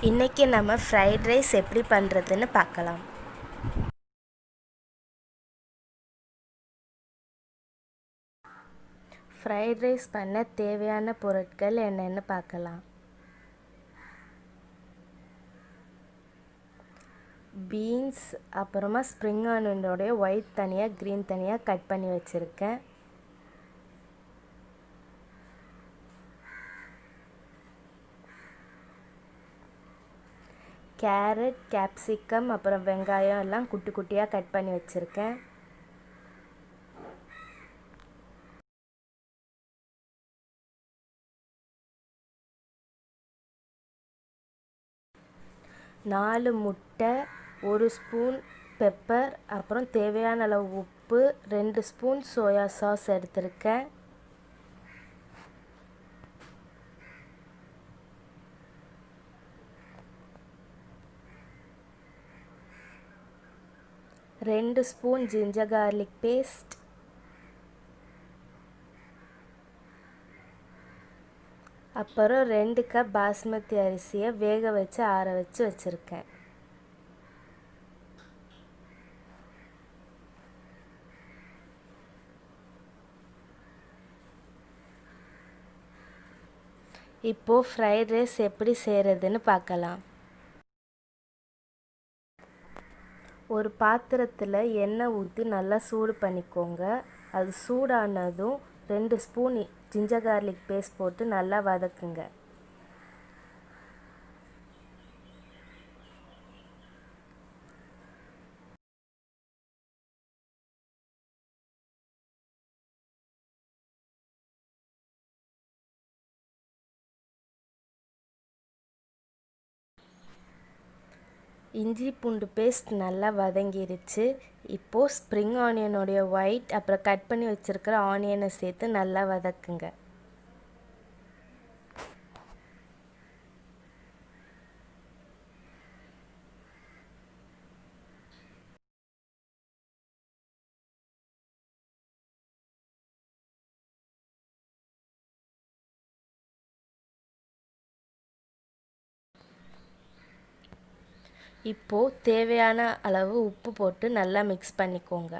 இன்றைக்கி நம்ம fried rice எப்படி பண்ணுறதுன்னு பார்க்கலாம். ஃப்ரைட் ரைஸ் பண்ண தேவையான பொருட்கள் என்னென்னு பார்க்கலாம். பீன்ஸ், அப்புறமா ஸ்ப்ரிங் ஆனியனோடைய ஒயிட் தனியாக க்ரீன் தனியாக கட் பண்ணி வச்சுருக்கேன். கேரட், கேப்சிகம், அப்புறம் வெங்காயம் எல்லாம் குட்டி குட்டியாக கட் பண்ணி வச்சுருக்கேன். நாலு முட்டை, 1 ஸ்பூன் பெப்பர், அப்புறம் தேவையான அளவு உப்பு, 2 ஸ்பூன் சோயா சாஸ் எடுத்திருக்கேன். ரெண்டு ஸ்பூன் ஜிஞ்சர் கார்லிக் பேஸ்ட், அப்புறம் 2 கப் பாஸ்மதி அரிசியை வேக வச்சு ஆற வச்சு வச்சுருக்கேன். இப்போது ஃப்ரைட் ரைஸ் எப்படி செய்கிறதுன்னு பார்க்கலாம். ஒரு பாத்திரத்தில் எண்ணெய் ஊற்றி நல்லா சூடு பண்ணிக்கோங்க. அது சூடானதும் 2 ஸ்பூன் ஜிஞ்சர் கார்லிக் பேஸ்ட் போட்டு நல்லா வதக்குங்க. இஞ்சி பூண்டு பேஸ்ட் நல்லா வதங்கிருச்சு. இப்போது ஸ்ப்ரிங் ஆனியனுடைய ஒயிட், அப்புறம் கட் பண்ணி வச்சுருக்கிற ஆனியனை சேர்த்து நல்லா வதக்குங்க. இப்போது தேவையான அளவு உப்பு போட்டு நல்லா மிக்ஸ் பண்ணிக்கோங்க.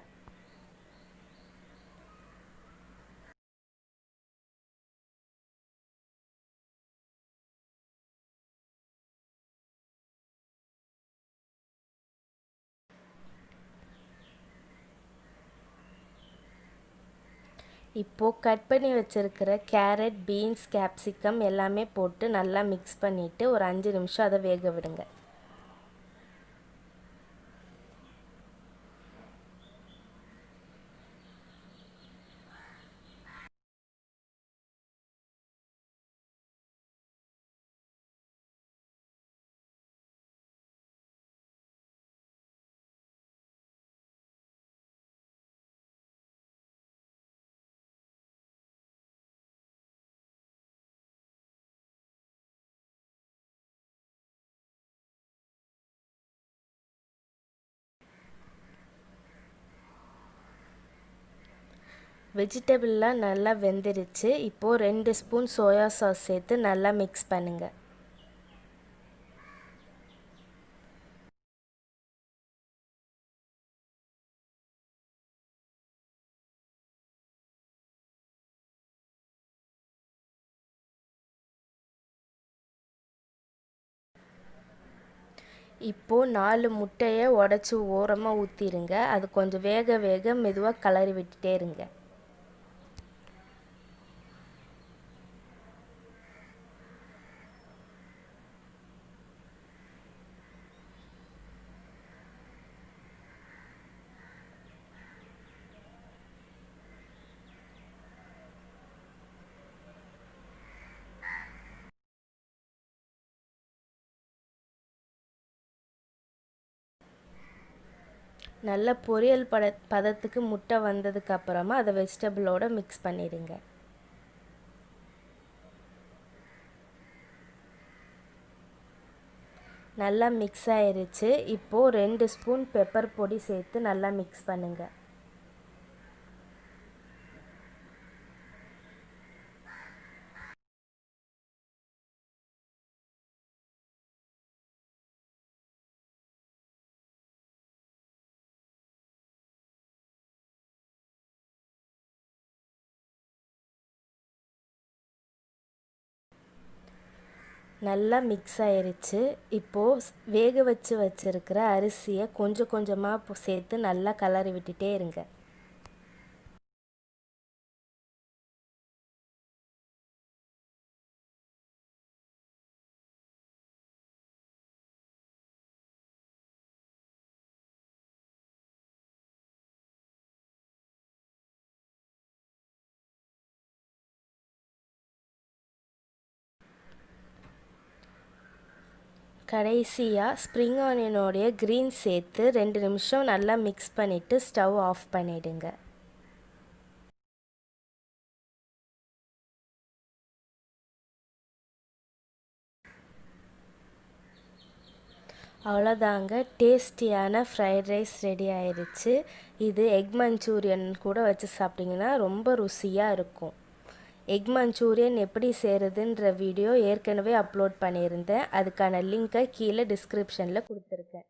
இப்போது கட் பண்ணி வச்சுருக்கிற கேரட், பீன்ஸ், கேப்சிகம் எல்லாமே போட்டு நல்லா மிக்ஸ் பண்ணிவிட்டு ஒரு 5 நிமிஷம் அதை வேக விடுங்க. வெஜிடபிள்லாம் நல்லா வெந்துருச்சு. இப்போது 2 ஸ்பூன் சோயா சாஸ் சேர்த்து நல்லா மிக்ஸ் பண்ணுங்கள். இப்போது 4 முட்டையை உடச்சி ஓரமாக ஊற்றிடுங்க. அது கொஞ்சம் வேக வேக மெதுவாக கிளறி விட்டுட்டே இருங்க. நல்ல பொரியல் பதத்துக்கு முட்டை வந்ததுக்கு அப்புறமா அதை வெஜிடபிளோட மிக்ஸ் பண்ணிடுங்க. நல்லா மிக்ஸ் ஆயிருச்சு. இப்போது 2 ஸ்பூன் பெப்பர் பொடி சேர்த்து நல்லா மிக்ஸ் பண்ணுங்கள். நல்லா மிக்ஸ் ஆயிருச்சு. இப்போது வேக வச்சிருக்கிற அரிசியை கொஞ்சம் கொஞ்சமாக சேர்த்து நல்லா கலரி விட்டுட்டே இருங்க. கடைசியாக ஸ்ப்ரிங் ஆனியனோடைய க்ரீன் சேர்த்து 2 நிமிஷம் நல்லா மிக்ஸ் பண்ணிவிட்டு ஸ்டவ் ஆஃப் பண்ணிவிடுங்க. அவ்வளோதாங்க, டேஸ்டியான ஃப்ரைட் ரைஸ் ரெடி ஆயிடுச்சு. இது எக் மஞ்சூரியன் கூட வச்சு சாப்பிட்டிங்கன்னா ரொம்ப ருசியாக இருக்கும். எக் மஞ்சூரியன் எப்படி செய்கிறதுன்ற வீடியோ ஏற்கனவே அப்லோட் பண்ணியிருந்தேன். அதுக்கான லிங்க்கை கீழே டிஸ்கிரிப்ஷனில் கொடுத்துருக்கேன்.